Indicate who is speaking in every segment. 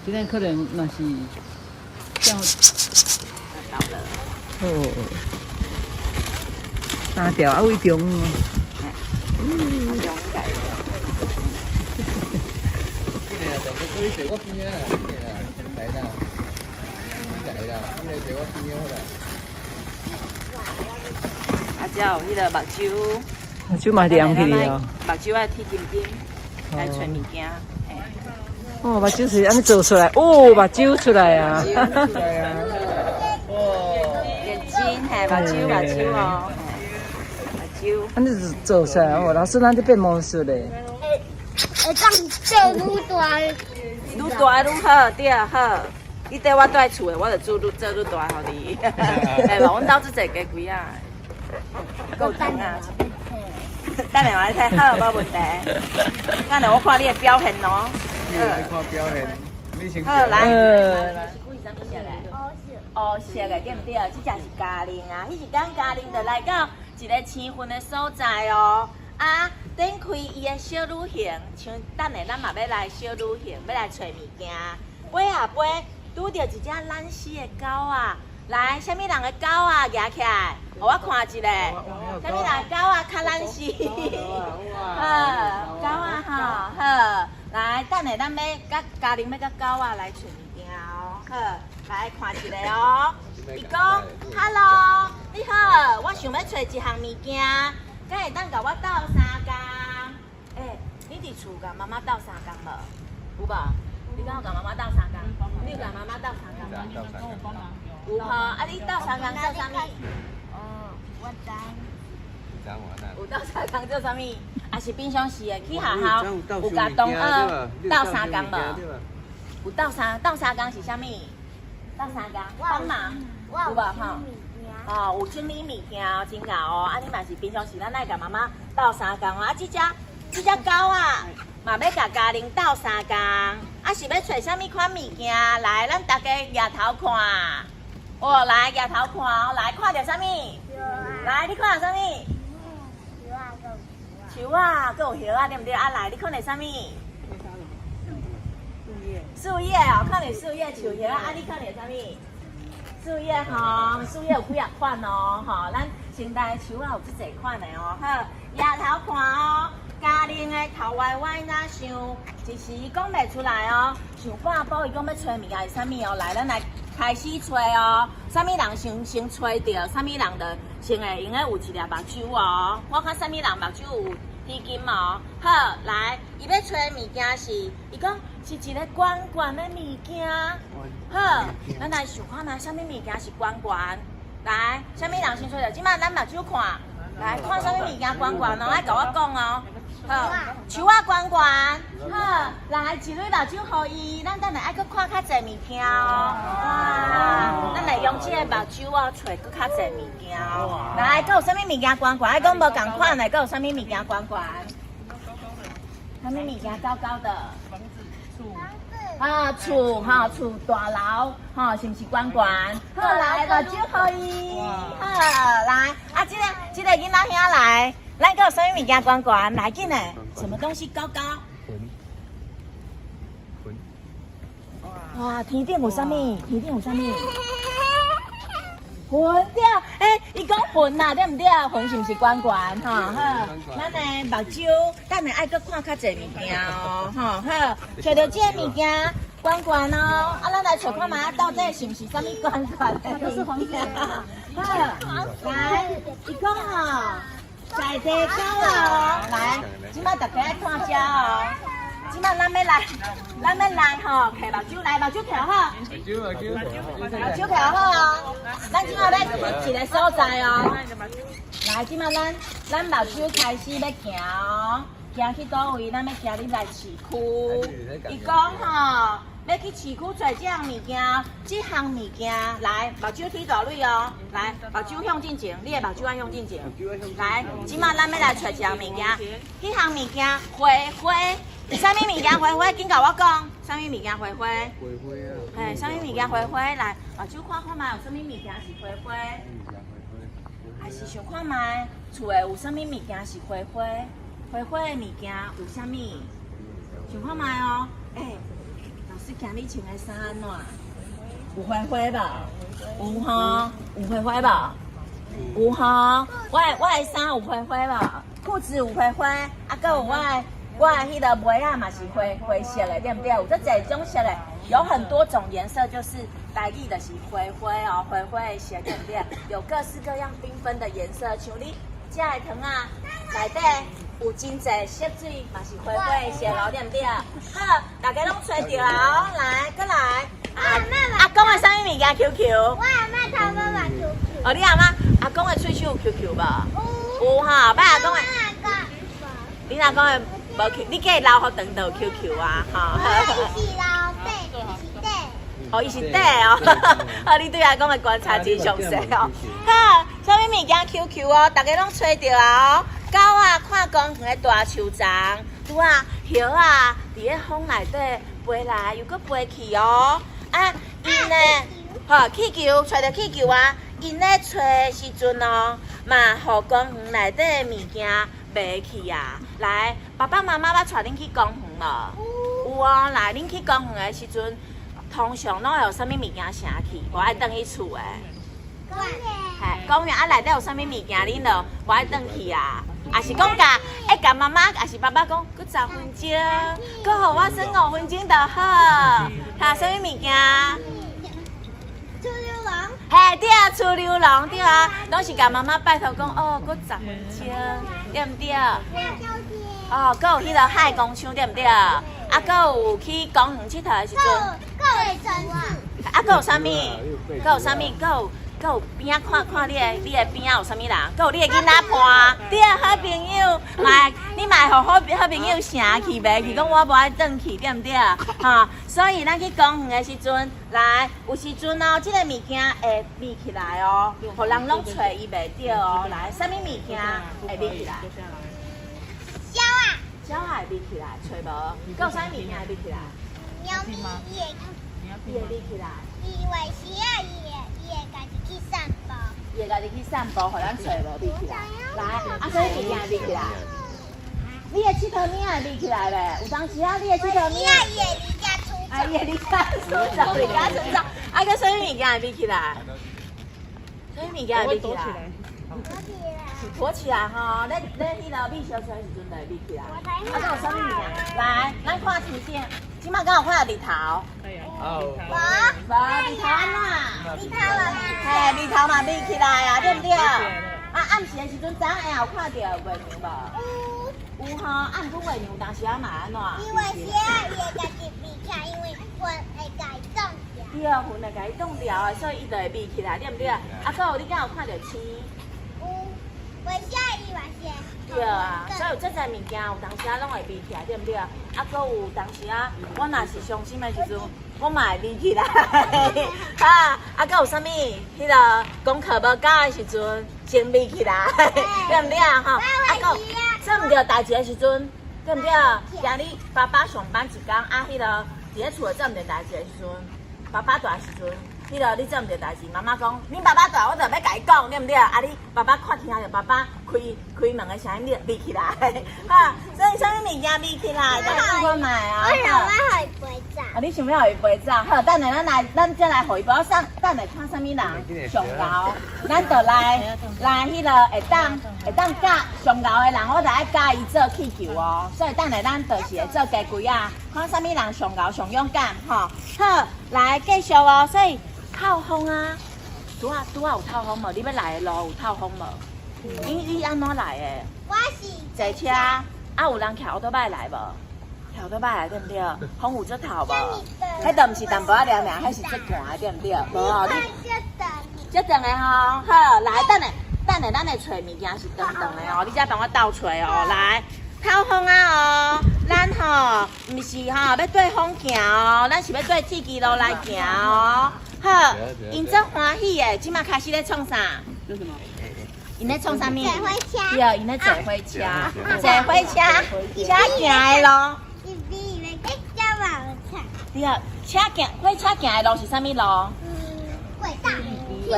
Speaker 1: 今天可能若是这样。
Speaker 2: 到了。
Speaker 1: 哦，三条啊，位中。
Speaker 2: 中改。
Speaker 3: 我边啊，来啦，来啦，你来坐我边好啦。
Speaker 2: 啊，只有迄个目睭，
Speaker 1: 目睭嘛亮起哦。
Speaker 2: 目睭爱剃金金，来找物件。
Speaker 1: 哦，目睭是安尼做出来，哦，目睭出来啊！
Speaker 3: 出来啊！哦，
Speaker 2: 眼睛嘿，目睭哦，目睭。
Speaker 1: 安尼做出来哦，老师咱就变魔术嘞。
Speaker 4: 会当做愈大。
Speaker 2: 愈大愈好，对好。你缀我住厝的，我就做愈大互你。哎嘛，阮兜只济加几啊？够长啊！等下我来睇好，无问题。等下我看你的表现咯。
Speaker 3: 你看表现，你先。
Speaker 2: 好来。
Speaker 1: 来。
Speaker 2: 乌色的对毋对？这只是嘉陵啊，迄是讲嘉陵就来到一个青云的所在哦。啊，展开伊的小旅行，像等下咱嘛要来小旅行，要来找物件。飞啊飞，拄着一只蓝色的狗啊！来，什么人的狗啊？举起来，互我看一下。什么人的狗啊？较蓝色。好，狗啊吼，好。来，等下咱要甲嘉陵要甲狗啊来找物件哦。好，来看一下哦。伊讲 ，Hello， 你好，我想要找一项物件。敢会当甲我斗3工？你伫厝甲妈妈斗3工无？有无？你敢有甲妈妈斗3工？你有甲妈妈斗3工无？有吼，啊你斗3工做啥物？
Speaker 4: 我知。
Speaker 2: 有斗3工做啥物？也是平常时的去学校有甲同学斗3工无？有斗3工是啥物？斗3工帮忙有无吼？哦，有整理物件哦，真好哦。啊，你嘛是平常时咱爱甲妈妈斗3工哦。啊，这只狗啊，嘛要甲嘉玲斗3工。啊，是要找啥物款物件？来，咱大家举头看。哦，来举头看哦，来看到啥物？来，你看到啥物？树啊，佮有叶啊，对毋对？啊，来，你看到啥物？树叶哦，看到树叶、树叶啊，啊，你看到啥物？树叶吼，树叶有几啊款哦，吼，咱现代树啊有即侪款的哦，好，抬头看哦，嘉玲的头歪歪哪想，一时讲袂出来哦，想半晡伊讲要找物件是啥物哦，来，咱来开始找哦，啥物人先找着，啥物人就先会用有一粒目睭哦，我看啥物人目睭有迄金哦，好，来，伊要找的物件是，伊讲是一个圆圆的物件。好，咱来想看卖，啥物物件是圆圆？来，啥物人先找着？即摆咱目睭看，来看啥物物件圆圆哦，爱甲我讲哦。好，树啊圆圆。好，来一蕊目睭互伊，咱等下爱搁看较侪物件哦。哇，咱来用这个目睭哦，找搁较侪物件哦。来，搁有啥物物件圆圆？爱讲无共款的，搁有啥物物件圆圆？啥物物件高高的？啊，厝哈，厝大楼哈，是毋是圆圆？好来，目睭互伊，好来，啊，这个囡仔兄来，咱搁有啥物物件圆圆？来紧嘞，什么东西高高？哇，天顶有啥物？天顶有啥物？云对，伊讲云啦，对毋对？云是毋是圆圆？吼，好，咱的目睭，等下爱搁看较侪物件哦，吼，好，找到这个物件圆圆哦，啊，咱来找看卖，到底是毋是啥物圆圆的？就是黄色。好，来，伊讲吼，在地狗哦，来，即摆大家爱看遮哦。即摆咱要来吼，摕目睭来，目睭调好，目睭调好哦。咱即摆要去一个所在哦。来，即摆咱目睭开始要行哦，行去倒位？咱要行入来市区。伊讲吼，要去市区找这项物件，这项物件来，目睭提大蕊哦。来，目睭向进前，你的目睭爱向进前。来，即摆咱要来找一项物件，迄项物件花花。啥物物件花花？紧甲我讲，啥物物件花花？
Speaker 3: 花花啊！
Speaker 2: 嘿，啥物物件花花？来，目睭看看卖有啥物物件是花花？还是想看卖厝诶有啥物物件是花花？花花诶物件有啥物？想看卖哦。老师即件你穿的衫安怎？有花花无？有吼，有花花无？有吼，我的衫有花花无？裤子有花花，啊，搁有我的迄个袜仔嘛是灰色的，对不对？有这几种色的，有很多种颜色，就是台语就是花花哦，花花的色，对不对？有各式各样缤纷的颜色，像你这个糖啊，内底有真侪色水，嘛是花花的色咯，对不对？好，大家拢吹着哦，来，过来。阿公的啥物物件 QQ？
Speaker 4: 我阿妈他妈妈 QQ。
Speaker 2: 哦，你阿妈阿公的喙手有 QQ 无？有哈，摆阿公的。你阿公的无 Q， 你计留好长就有 QQ 啊，哈。
Speaker 4: 伊是老爸，伊是爸。
Speaker 2: 哦，伊是弟哦，好，你对阿公的观察真详细哦。好，啥物物件 QQ 哦，大家拢吹着啊哦。狗啊，看公园的大树丛，拄啊，叶啊，伫咧风内底飞来又搁飞去哦。啊，因呢，吼气球，吹着气球啊，因咧吹的时阵哦，嘛，互公园内底的物件袂去啊。来，爸爸妈妈捌带恁去公园无？有哦，来，恁去公园的时阵，通常拢会有啥物物件先去，无爱转去厝的。公园啊，内底有啥物物件，恁就无爱转去啊。也是讲甲妈妈，也是爸爸讲，搁10分钟，搁互我算5分钟就好。哈，啥物物件？
Speaker 4: 出溜龙。
Speaker 2: 嘿，对啊，出溜龙对啊，拢是甲妈妈拜托讲，哦，搁10分钟，对毋对？哦，搁有迄个海公厂，对毋对？啊，搁有去公园佚佗的时阵，
Speaker 4: 够会真是。
Speaker 2: 啊，搁有啥物？搁有啥物？搁有边仔看你的边仔有啥物人？搁有你的囡仔伴，对啊，好朋友，你嘛互好朋友城去袂去？讲我无爱转去，对毋对？哈，所以咱去公园的时阵，来有时阵哦，即个物件会立起来哦，互人拢找伊袂着哦。来，啥物物件会立起来？
Speaker 4: 鸟啊！
Speaker 2: 鸟会立起来，找无？搁有啥物件会立起来？
Speaker 4: 猫咪
Speaker 2: 伊会立起来。
Speaker 4: 伊为是啊，伊会家己去散步。
Speaker 2: 伊会家己去散步，互咱找无立起来。来，啊，啥物物件会立起来？你的佚佗物会立起来袂？有当时啊，你的佚佗物。
Speaker 4: 伊啊，伊会离家出走。
Speaker 2: 啊，伊会离家出走，离家出走。啊，搁啥物物件会立起来？啥物物件会立起来？托起来吼，咱迄个米烧出来时阵就会立起来。啊，搁有啥物物件？来，咱看天顶，即马敢有看到日头？无，日头安怎？
Speaker 4: 日头嘛，
Speaker 2: 嘿，日头嘛立起来啊，对毋对？啊，暗时的时阵，早下有看到月亮无？有吼，啊，毋过月亮有当时啊嘛安怎？
Speaker 4: 因为是啊，伊会家己避开，因为云会家己冻掉。
Speaker 2: 对，云会甲伊冻掉的，所以伊就会闭起来，对毋对？啊，搁有你敢有看到星？
Speaker 4: 有，为啥伊嘛是？
Speaker 2: 对啊，所以有这侪物件，有当时啊拢会闭起来，对毋对？啊，搁有当时啊，我若是伤心的时阵，我嘛会闭起来。啊，搁有啥物？迄个功课无交的时阵，先闭起来，对毋对啊？吼，啊，搁做毋着代志的时阵，对毋对？今日爸爸上班一天，啊，迄个伫咧厝做毋着代志的时阵，爸爸大的时阵。迄个你做毋着代志，妈妈讲，恁爸爸大，我就要甲伊讲，对毋对？啊，你爸爸看听着爸爸开门的声音，你就闭起来，哈。所以啥物物件闭起来，大家看看卖啊。
Speaker 4: 我想要互伊飞走。
Speaker 2: 啊，你想要互伊飞走？好，等下咱再来互伊飞。等下看啥物人上高，咱就来迄个会当教上高的人，我就爱教伊做气球哦。所以等下咱就是会做家规啊，看啥物人上高上勇敢，吼。好，来继续哦。所以。透风啊！拄啊有透风无？你要来的路有透风无？你安怎来的？
Speaker 4: 我是
Speaker 2: 坐车啊，有人骑奥多摆来无？骑奥多摆来对毋对？风有足透无？迄都毋是淡薄仔凉凉，迄是足寒的对毋对？无哦，你足长的吼，好来，等下咱会找物件是长长的哦，你才帮我倒找哦，来。透风啊哦，咱吼毋是吼要对风行哦，咱是要对铁枝路来行哦。好，因真欢喜的，即马开始咧创啥？因咧创啥物？
Speaker 4: 坐火车。
Speaker 2: 对，因咧坐火车，坐火车，车行的路。
Speaker 4: 伊比那个叫毛菜。
Speaker 2: 对，火车行的路是啥物路？
Speaker 4: 轨道。
Speaker 2: 对，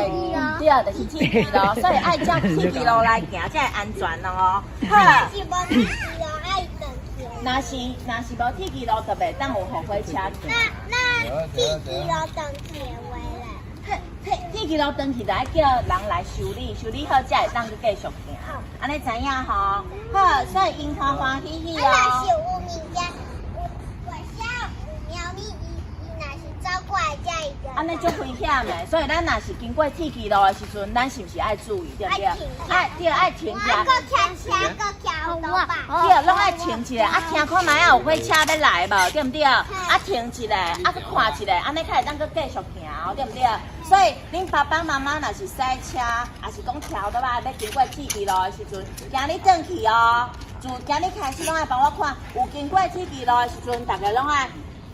Speaker 2: 就是铁枝路，所以爱照铁枝路来行才会安全哦。好。
Speaker 4: 是无铁枝路爱等去。
Speaker 2: 若是无铁骑路，就袂当有后火车。
Speaker 4: 那地基要等结尾嘞。
Speaker 2: 铁骑路登去，就爱叫人来修理，修理好才会当去继续行。安尼知影吼？好，所以因欢欢喜喜
Speaker 4: 那
Speaker 2: 哦。
Speaker 4: 是有物件，我下有喵咪，伊若是走过来才一个。
Speaker 2: 安尼足危险的，所以咱若是经过铁骑路的时阵，咱是毋是爱注意，对不对？爱停下。
Speaker 4: 个牵车，个桥头吧。
Speaker 2: 对，拢爱停一下，啊，听看卖啊有火车要来无，对不对？啊，停一下，啊，去看一下，安尼才会当去继续行，对不对？所以恁爸爸妈妈若是赛车，也是讲桥头啊，要经过铁骑路的时阵，今日转去哦，自今日开始拢爱帮我看，有经过铁骑路的时阵，大家拢爱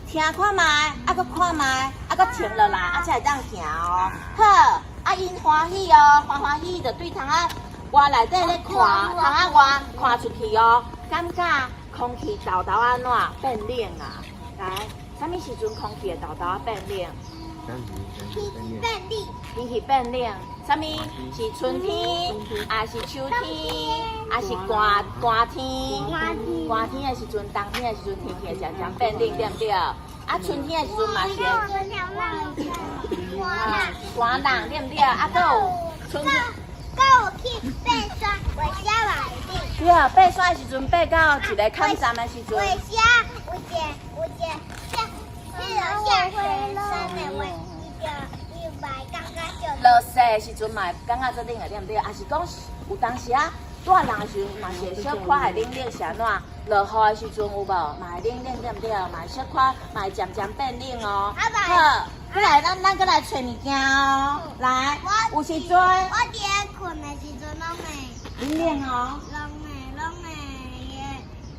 Speaker 2: 听看卖，啊，搁看卖，啊，搁停落来，啊，才会当行哦。好，啊，因欢喜哦，欢喜就对窗仔外内底咧看，窗仔外看出去哦，感觉空气豆豆安怎变冷啊？来，什么时阵空气的豆豆变冷？
Speaker 4: 便利。
Speaker 2: 天气变冷，什么是春天，还是秋天，还是寒天？寒天的时阵，冬天的时阵，天气会渐渐变冷，对不对？啊，春天的时阵嘛是寒冷，对不对？啊，还有春天。
Speaker 4: 有去爬山，为啥来的？
Speaker 2: 对啊，爬山的时阵，爬到一个坎站的时阵。
Speaker 4: 为啥有一个下雪山的话，伊袂感觉就。
Speaker 2: 落雪的时阵嘛，感觉做冷的，对不对？还是讲有当时啊，带人的时阵嘛是小可会冷冷，是安怎？落雨的时阵有无？嘛会冷冷，对不对？嘛小可嘛会渐渐变冷哦。好，过来，咱过来找物件哦。来，有时阵
Speaker 4: 我伫咧困的时阵拢会
Speaker 2: 冷冷哦。
Speaker 4: 拢会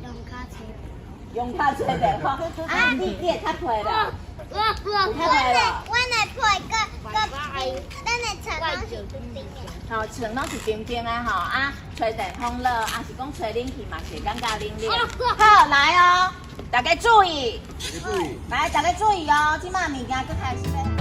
Speaker 4: 用脚车。
Speaker 2: 用脚吹的吼，啊，你会较吹了。
Speaker 4: 我来配个咱的床拢是冰冰的。
Speaker 2: 吼，床拢是冰冰的吼，啊，吹电风热，啊是讲吹冷气嘛是感觉冷冷。好，来哦，大家注意，来大家注意哦，即马物件搁开始咧。